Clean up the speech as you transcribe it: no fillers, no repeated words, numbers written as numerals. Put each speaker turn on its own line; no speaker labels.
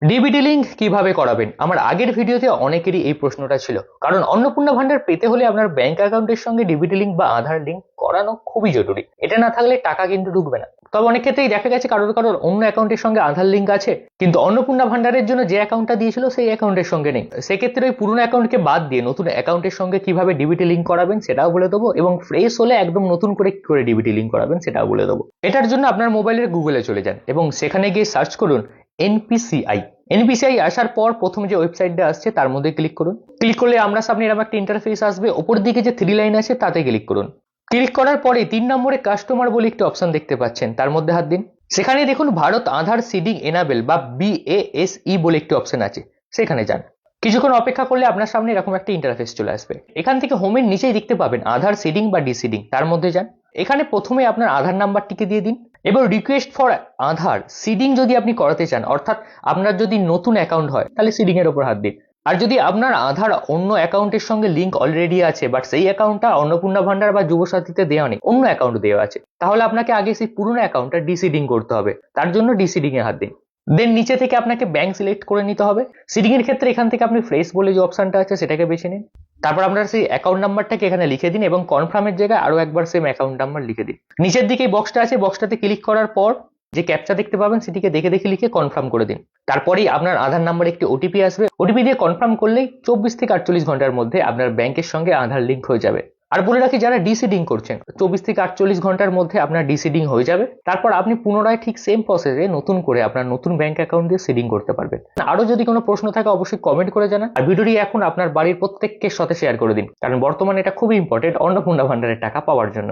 DBT link কিভাবে করাবেন? আমার আগের ভিডিওতে অনেকেরই এই প্রশ্নটা ছিল, কারণ অন্নপূর্ণা ভান্ডার পেতে হলে আপনার ব্যাংক অ্যাকাউন্টের সঙ্গে ডিবিটি লিঙ্ক বা আধার লিঙ্ক করানো খুবই জরুরি। এটা না থাকলে টাকা কিন্তু ঢুকবে না। তবে অনেক ক্ষেত্রেই দেখা গেছে কারোর কারোর অন্য অ্যাকাউন্টের সঙ্গে আধার লিঙ্ক আছে, কিন্তু অন্নপূর্ণা ভান্ডারের জন্য যে অ্যাকাউন্টটা দিয়েছিল সেই অ্যাকাউন্টের সঙ্গে নেই। সেক্ষেত্রে ওই পুরনো অ্যাকাউন্টকে বাদ দিয়ে নতুন অ্যাকাউন্টের সঙ্গে কিভাবে ডিবিটি লিঙ্ক করাবেন সেটাও বলে দেবো, এবং ফ্রেশ হলে একদম নতুন করে কি করে ডিবিটি লিঙ্ক করাবেন সেটাও বলে দেবো। এটার জন্য আপনার মোবাইলের গুগলে চলে যান এবং সেখানে গিয়ে সার্চ করুন এনপিসিআই। এনপিসিআই আসার পর প্রথম যে ওয়েবসাইটটা আসছে তার মধ্যে ক্লিক করুন। ক্লিক করলে আমরা সামনে এরকম একটা ইন্টারফেস আসবে, ওপর দিকে যে 3 লাইন আছে তাতে ক্লিক করুন। ক্লিক করার পরে 3 নম্বরে কাস্টমার বলে একটি অপশন দেখতে পাচ্ছেন, তার মধ্যে হাত দিন। সেখানে দেখুন ভারত আধার সিডিং এনাবেল বা BASE বলে একটি অপশন আছে, সেখানে যান। কিছুক্ষণ অপেক্ষা করলে আপনার সামনে এরকম একটা ইন্টারফেস চলে আসবে। এখান থেকে হোমের নিচেই দেখতে পাবেন আধার সিডিং বা ডিসিডিং, তার মধ্যে যান। এখানে প্রথমে আপনার আধার নাম্বারটিকে দিয়ে দিন। এবার রিকোয়েস্ট ফর আধার সিডিং যদি আপনি করাতে চান, অর্থাৎ আপনার যদি নতুন অ্যাকাউন্ট হয় তাহলে সিডিং এর উপর হাত দিন। আর যদি আপনার আধার অন্য অ্যাকাউন্টের সঙ্গে লিঙ্ক অলরেডি আছে, বাট সেই অ্যাকাউন্টটা অন্নপূর্ণা ভান্ডার বা যুবসাথীতে দেওয়া নেই, অন্য অ্যাকাউন্ট দেওয়া আছে, তাহলে আপনাকে আগে সেই পুরনো অ্যাকাউন্টটা ডিসিডিং করতে হবে। তার জন্য ডিসিডিং এ হাত দিন। দেন নিচে থেকে আপনাকে ব্যাংক সিলেক্ট করে নিতে হবে। সিডিং এর ক্ষেত্রে এখান থেকে আপনি ফ্রেশ বলে যে অপশনটা আছে সেটাকে বেছে নিন। তারপর আপনার সেই অ্যাকাউন্ট নাম্বারটাকে এখানে লিখে দিন এবং কনফার্মের জায়গায় আরো একবার সেম অ্যাকাউন্ট নাম্বার লিখে দিন। নিচের দিকে বক্সটা আছে, বক্সটাতে ক্লিক করার পর যে ক্যাপচা দেখতে পাবেন সেটিকে দেখে দেখে লিখে কনফার্ম করে দিন। তারপরেই আপনার আধার নাম্বারে একটি ওটিপি আসবে। ওটিপি দিয়ে কনফার্ম করলেই 24 থেকে 48 ঘন্টার মধ্যে আপনার ব্যাংকের সঙ্গে আধার লিঙ্ক হয়ে যাবে। আর বলে রাখি, যারা ডিসিডিং করছেন 24 থেকে 48 ঘন্টার মধ্যে আপনার ডিসিডিং হয়ে যাবে। তারপর আপনি পুনরায় ঠিক সেম প্রসেসে নতুন করে আপনার নতুন ব্যাংক অ্যাকাউন্ট দিয়ে সিডিং করতে পারবেন। আরো যদি কোনো প্রশ্ন থাকে অবশ্যই কমেন্ট করে জানান। আর ভিডিওটি এখন আপনার বাড়ির প্রত্যেকের সাথে শেয়ার করে দিন, কারণ বর্তমানে এটা খুবই ইম্পর্টেন্ট অন্নপূর্ণা ভান্ডারের টাকা পাওয়ার জন্য।